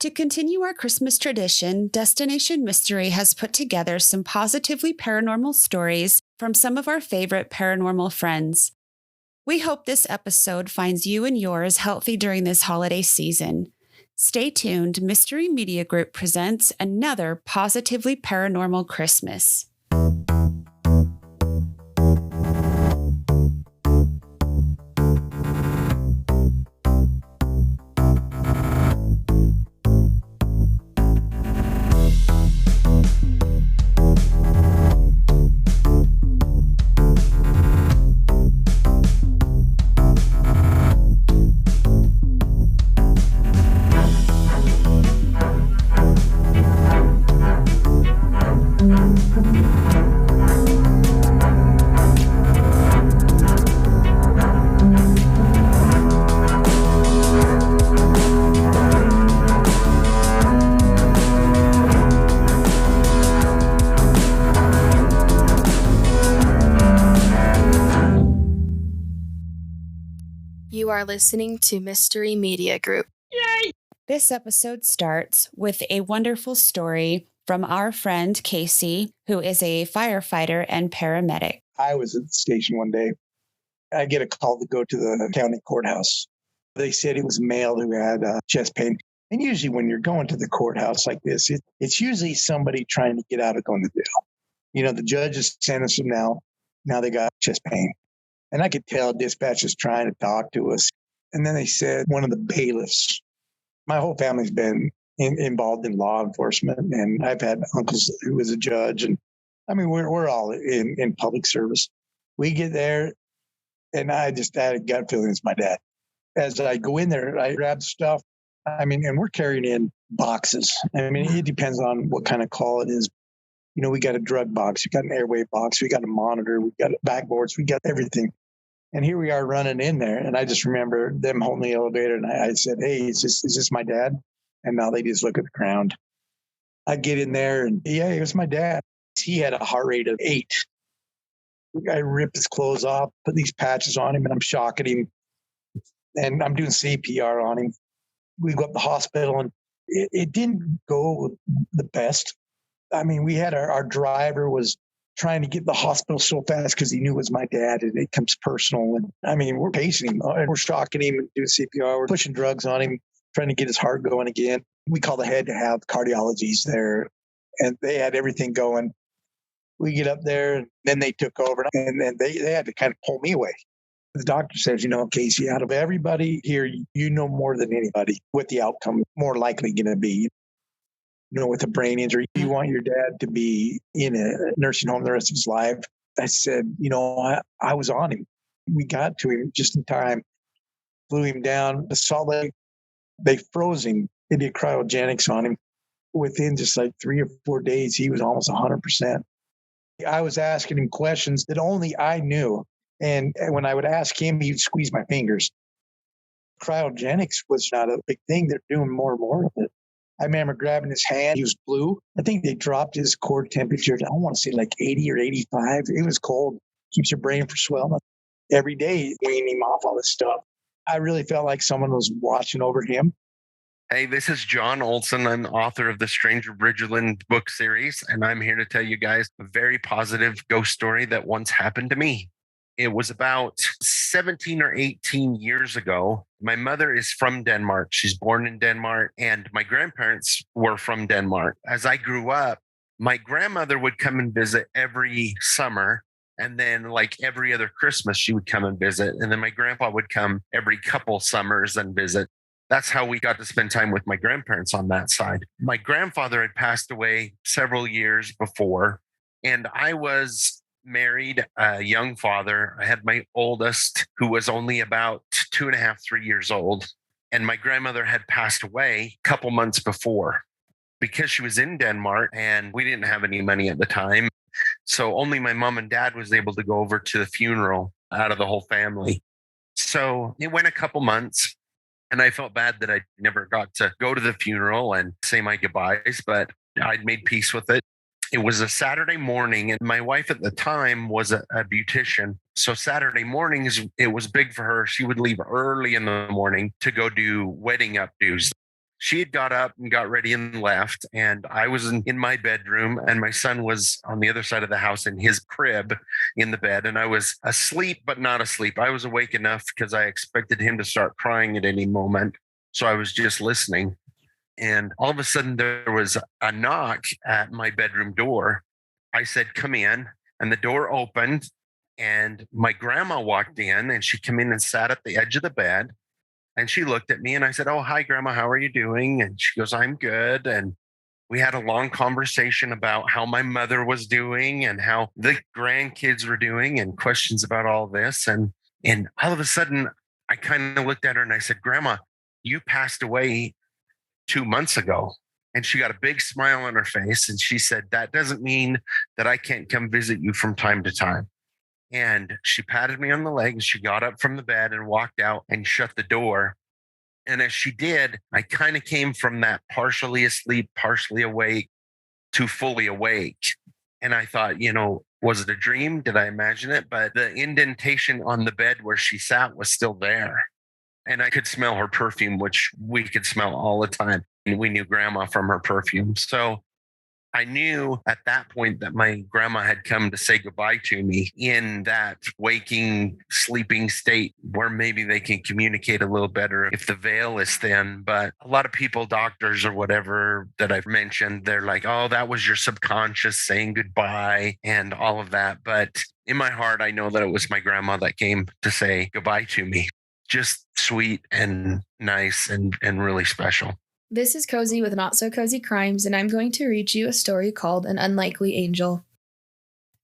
To continue our Christmas tradition, Destination Mystery has put together some positively paranormal stories from some of our favorite paranormal friends. We hope this episode finds you and yours healthy during this holiday season. Stay tuned. Mystery Media Group presents another positively paranormal Christmas. You are listening to Mystery Media Group. Yay! This episode starts with a wonderful story from our friend Casey, who is a firefighter and paramedic. I was at the station one day. I get a call to go to the county courthouse. They said it was a male who had chest pain. And usually when you're going to the courthouse like this, it's usually somebody trying to get out of going to jail. You know, the judge is sentencing them now they got chest pain. And I could tell dispatch is trying to talk to us. And then they said one of the bailiffs. My whole family's been involved in law enforcement, and I've had uncles who was a judge. And I mean, we're all in public service. We get there, and I just had a gut feeling it's my dad. As I go in there, I grab stuff. I mean, and we're carrying in boxes. I mean, it depends on what kind of call it is. You know, we got a drug box, we got an airway box, we got a monitor, we got backboards, we got everything. And here we are running in there. And I just remember them holding the elevator. And I said, hey, is this my dad? And now they just look at the ground. I get in there and yeah, it was my dad. He had a heart rate of 8. I ripped his clothes off, put these patches on him, and I'm shocking him. And I'm doing CPR on him. We go up to the hospital, and it didn't go the best. I mean, we had our driver was trying to get to the hospital so fast because he knew it was my dad, and it comes personal. And I mean, we're pacing him, and we're shocking him and doing CPR. We're pushing drugs on him, trying to get his heart going again. We called ahead to have cardiologists there, and they had everything going. We get up there, and then they took over, and then they had to kind of pull me away. The doctor says, you know, Casey, out of everybody here, you know more than anybody what the outcome more likely going to be. You know, with a brain injury, you want your dad to be in a nursing home the rest of his life. I said, you know, I was on him. We got to him just in time, flew him down to Salt Lake. They froze him. They did cryogenics on him. Within just like 3 or 4 days, he was almost 100%. I was asking him questions that only I knew. And when I would ask him, he'd squeeze my fingers. Cryogenics was not a big thing. They're doing more and more of it. I remember grabbing his hand. He was blue. I think they dropped his core temperature to, I want to say like 80 or 85. It was cold. Keeps your brain from swelling. Every day, weaning him off all this stuff. I really felt like someone was watching over him. Hey, this is John Olson. I'm the author of the Stranger Bridgerland book series, and I'm here to tell you guys a very positive ghost story that once happened to me. It was about 17 or 18 years ago. My mother is from Denmark. She's born in Denmark, and my grandparents were from Denmark. As I grew up, my grandmother would come and visit every summer, and then like every other Christmas, she would come and visit. And then my grandpa would come every couple summers and visit. That's how we got to spend time with my grandparents on that side. My grandfather had passed away several years before, and I was married, a young father. I had my oldest, who was only about 2.5, 3 years old. And my grandmother had passed away a couple months before because she was in Denmark and we didn't have any money at the time. So only my mom and dad was able to go over to the funeral out of the whole family. So it went a couple months. And I felt bad that I never got to go to the funeral and say my goodbyes, but I'd made peace with it. It was a Saturday morning, and my wife at the time was a beautician. So Saturday mornings, it was big for her. She would leave early in the morning to go do wedding updos. she had got up and got ready and left. And I was in my bedroom, and my son was on the other side of the house in his crib in the bed. And I was asleep, but not asleep. I was awake enough because I expected him to start crying at any moment. So I was just listening. And all of a sudden, there was a knock at my bedroom door. I said, "Come in." And the door opened, and my grandma walked in, and she came in and sat at the edge of the bed. And she looked at me, and I said, "Oh, hi, Grandma. How are you doing?" And she goes, "I'm good." And we had a long conversation about how my mother was doing and how the grandkids were doing and questions about all this. And all of a sudden, I kind of looked at her and I said, "Grandma, you passed away 2 months ago." And she got a big smile on her face. And she said, "That doesn't mean that I can't come visit you from time to time." And she patted me on the leg. She got up from the bed and walked out and shut the door. And as she did, I kind of came from that partially asleep, partially awake to fully awake. And I thought, was it a dream? Did I imagine it? But the indentation on the bed where she sat was still there. And I could smell her perfume, which we could smell all the time. And we knew Grandma from her perfume. So I knew at that point that my grandma had come to say goodbye to me in that waking, sleeping state where maybe they can communicate a little better if the veil is thin. But a lot of people, doctors or whatever that I've mentioned, they're like, "Oh, that was your subconscious saying goodbye," and all of that. But in my heart, I know that it was my grandma that came to say goodbye to me. Just sweet and nice and really special. This is Cozy with Not So Cozy Crimes, and I'm going to read you a story called An Unlikely Angel.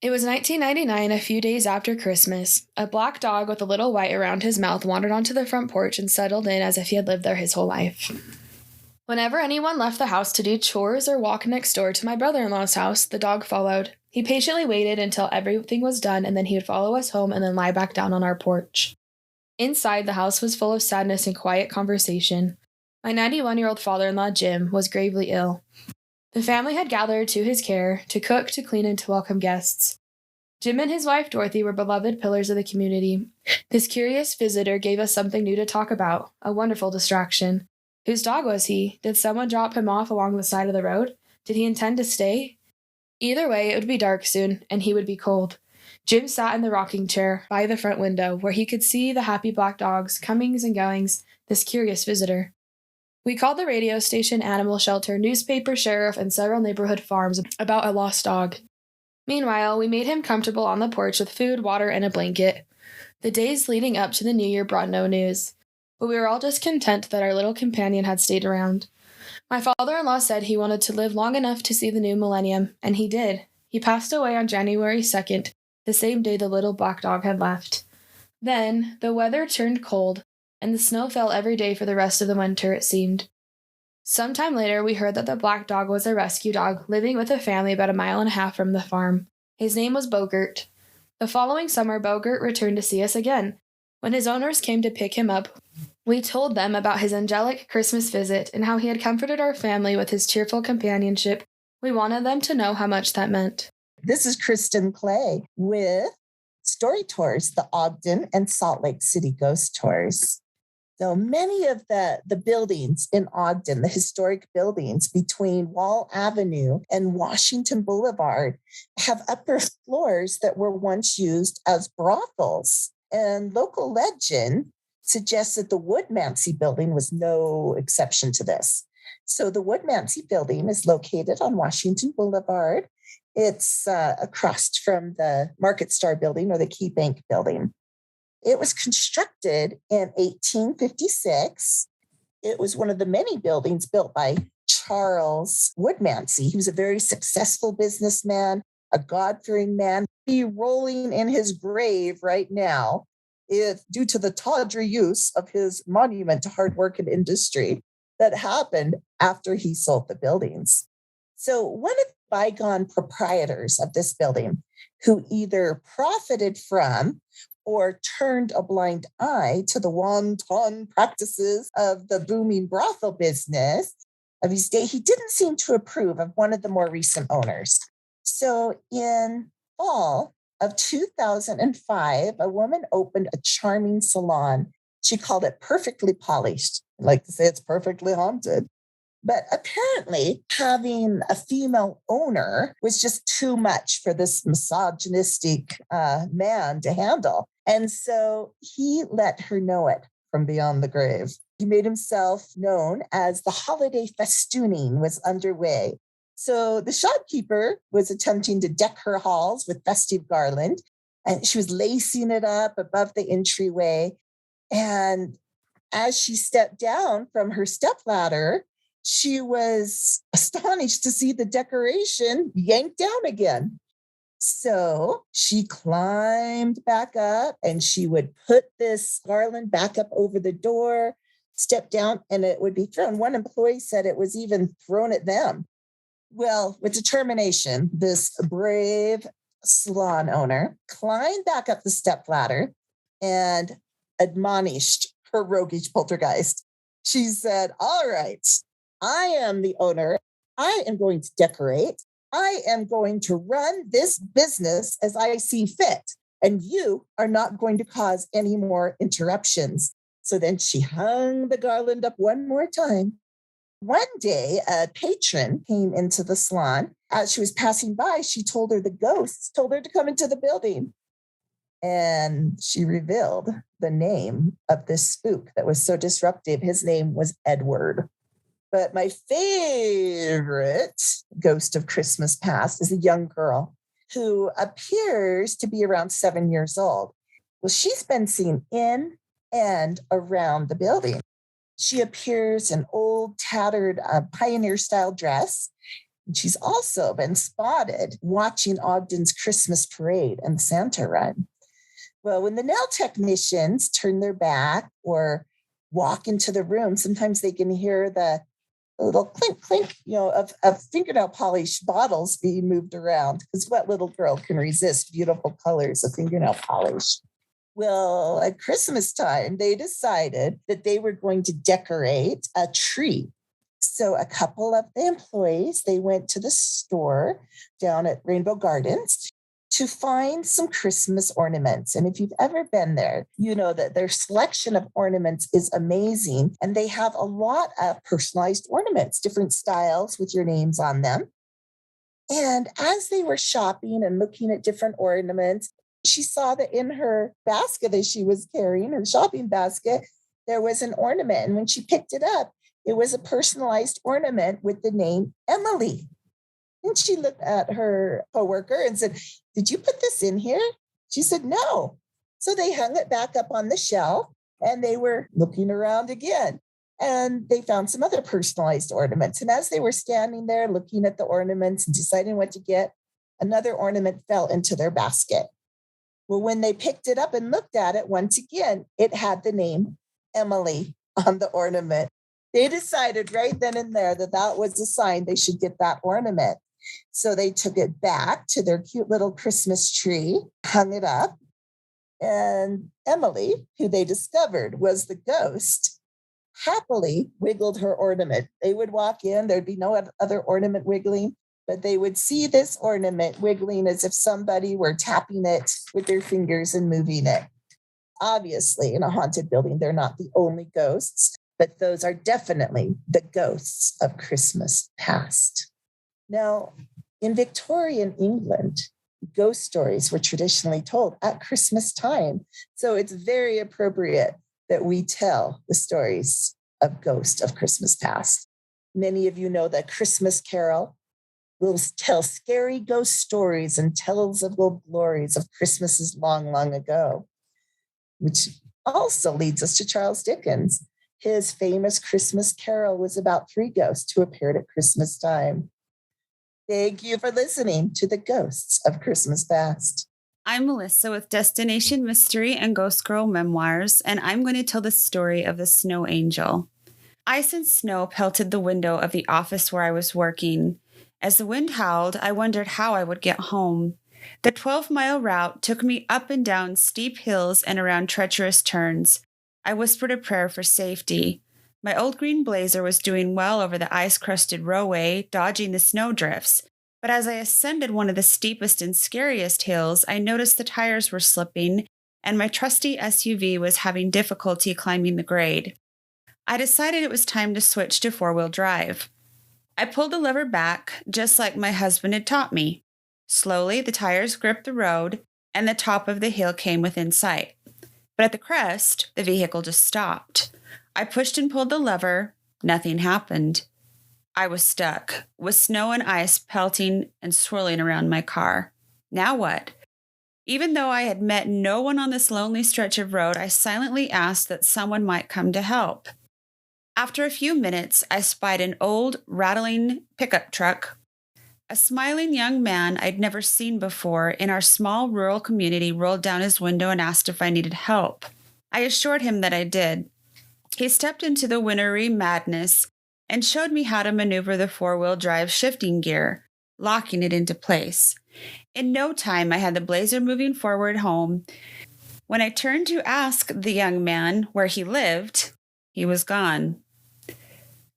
It was 1999, a few days after Christmas. A black dog with a little white around his mouth wandered onto the front porch and settled in as if he had lived there his whole life. Whenever anyone left the house to do chores or walk next door to my brother-in-law's house, the dog followed. He patiently waited until everything was done, and then he would follow us home and then lie back down on our porch. Inside, the house was full of sadness and quiet conversation. My 91-year-old father-in-law, Jim, was gravely ill. The family had gathered to his care, to cook, to clean, and to welcome guests. Jim and his wife, Dorothy, were beloved pillars of the community. This curious visitor gave us something new to talk about, a wonderful distraction. Whose dog was he? Did someone drop him off along the side of the road? Did he intend to stay? Either way, it would be dark soon, and he would be cold. Jim sat in the rocking chair by the front window, where he could see the happy black dogs, comings and goings, this curious visitor. We called the radio station, animal shelter, newspaper, sheriff, and several neighborhood farms about a lost dog. Meanwhile, we made him comfortable on the porch with food, water, and a blanket. The days leading up to the new year brought no news, but we were all just content that our little companion had stayed around. My father-in-law said he wanted to live long enough to see the new millennium, and he did. He passed away on January 2nd, the same day the little black dog had left. Then, the weather turned cold, and the snow fell every day for the rest of the winter, it seemed. Sometime later, we heard that the black dog was a rescue dog living with a family about 1.5 miles from the farm. His name was Bogert. The following summer, Bogert returned to see us again. When his owners came to pick him up, we told them about his angelic Christmas visit and how he had comforted our family with his cheerful companionship. We wanted them to know how much that meant. This is Kristen Clay with Story Tours, the Ogden and Salt Lake City Ghost Tours. So many of the buildings in Ogden, the historic buildings between Wall Avenue and Washington Boulevard, have upper floors that were once used as brothels. And local legend suggests that the Woodmancy building was no exception to this. So the Woodmancy building is located on Washington Boulevard. It's across from the Market Star building or the Key Bank building. It was constructed in 1856. It was one of the many buildings built by Charles Woodmancy. He was a very successful businessman, a God-fearing man. He's rolling in his grave right now due to the tawdry use of his monument to hard work and industry that happened after he sold the buildings. So one of the bygone proprietors of this building, who either profited from or turned a blind eye to the wanton practices of the booming brothel business of his day, he didn't seem to approve of one of the more recent owners. So in fall of 2005, a woman opened a charming salon. She called it Perfectly Polished. I like to say it's perfectly haunted. But apparently, having a female owner was just too much for this misogynistic man to handle. And so he let her know it from beyond the grave. He made himself known as the holiday festooning was underway. So the shopkeeper was attempting to deck her halls with festive garland, and she was lacing it up above the entryway. And as she stepped down from her stepladder, she was astonished to see the decoration yanked down again. So she climbed back up and she would put this garland back up over the door, step down, and it would be thrown. One employee said it was even thrown at them. Well, with determination, this brave salon owner climbed back up the stepladder and admonished her roguish poltergeist. She said, "All right, I am the owner. I am going to decorate. I am going to run this business as I see fit. And you are not going to cause any more interruptions." So then she hung the garland up one more time. One day, a patron came into the salon. As she was passing by, she told her the ghosts told her to come into the building. And she revealed the name of this spook that was so disruptive. His name was Edward. But my favorite ghost of Christmas past is a young girl who appears to be around 7 years old. Well, she's been seen in and around the building. She appears in old, tattered pioneer-style dress. And she's also been spotted watching Ogden's Christmas parade and Santa run. Well, when the nail technicians turn their back or walk into the room, sometimes they can hear the little clink, clink, of fingernail polish bottles being moved around, because what little girl can resist beautiful colors of fingernail polish? Well, at Christmas time, they decided that they were going to decorate a tree. So a couple of the employees, they went to the store down at Rainbow Gardens to find some Christmas ornaments. And if you've ever been there, you know that their selection of ornaments is amazing. And they have a lot of personalized ornaments, different styles with your names on them. And as they were shopping and looking at different ornaments, she saw that in her basket that she was carrying, her shopping basket, there was an ornament. And when she picked it up, it was a personalized ornament with the name Emily. And she looked at her coworker and said, "Did you put this in here?" She said, "No." So they hung it back up on the shelf and they were looking around again. And they found some other personalized ornaments. And as they were standing there looking at the ornaments and deciding what to get, another ornament fell into their basket. Well, when they picked it up and looked at it, once again, it had the name Emily on the ornament. They decided right then and there that that was a sign they should get that ornament. So they took it back to their cute little Christmas tree, hung it up, and Emily, who they discovered was the ghost, happily wiggled her ornament. They would walk in, there'd be no other ornament wiggling, but they would see this ornament wiggling as if somebody were tapping it with their fingers and moving it. Obviously, in a haunted building, they're not the only ghosts, but those are definitely the ghosts of Christmas past. Now, in Victorian England, ghost stories were traditionally told at Christmas time. So it's very appropriate that we tell the stories of ghosts of Christmas past. Many of you know that Christmas Carol will tell scary ghost stories and tells of the glories of Christmases long, long ago, which also leads us to Charles Dickens. His famous Christmas Carol was about 3 ghosts who appeared at Christmas time. Thank you for listening to the Ghosts of Christmas Past. I'm Melissa with Destination Mystery and Ghost Girl Memoirs, and I'm going to tell the story of the snow angel. Ice and snow pelted the window of the office where I was working. As the wind howled, I wondered how I would get home. The 12-mile route took me up and down steep hills and around treacherous turns. I whispered a prayer for safety. My old green Blazer was doing well over the ice-crusted roadway, dodging the snowdrifts. But as I ascended one of the steepest and scariest hills, I noticed the tires were slipping, and my trusty SUV was having difficulty climbing the grade. I decided it was time to switch to four-wheel drive. I pulled the lever back, just like my husband had taught me. Slowly, the tires gripped the road, and the top of the hill came within sight. But at the crest, the vehicle just stopped. I pushed and pulled the lever. Nothing happened. I was stuck, with snow and ice pelting and swirling around my car. Now what? Even though I had met no one on this lonely stretch of road, I silently asked that someone might come to help. After a few minutes, I spied an old, rattling pickup truck. A smiling young man I'd never seen before in our small rural community rolled down his window and asked if I needed help. I assured him that I did. He stepped into the wintry madness and showed me how to maneuver the four-wheel drive shifting gear, locking it into place. In no time, I had the Blazer moving forward home. When I turned to ask the young man where he lived, he was gone.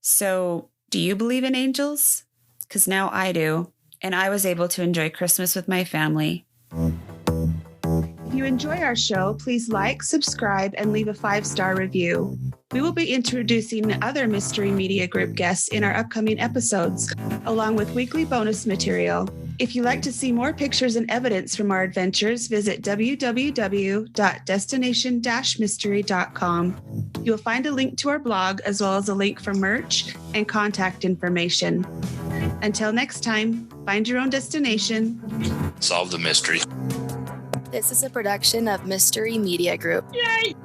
So, do you believe in angels? Because now I do, and I was able to enjoy Christmas with my family. If you enjoy our show, please like, subscribe, and leave a 5-star review. We will be introducing other Mystery Media Group guests in our upcoming episodes, along with weekly bonus material. If you'd like to see more pictures and evidence from our adventures, visit www.destination-mystery.com. You'll find a link to our blog, as well as a link for merch and contact information. Until next time, find your own destination. Solve the mystery. This is a production of Mystery Media Group. Yay!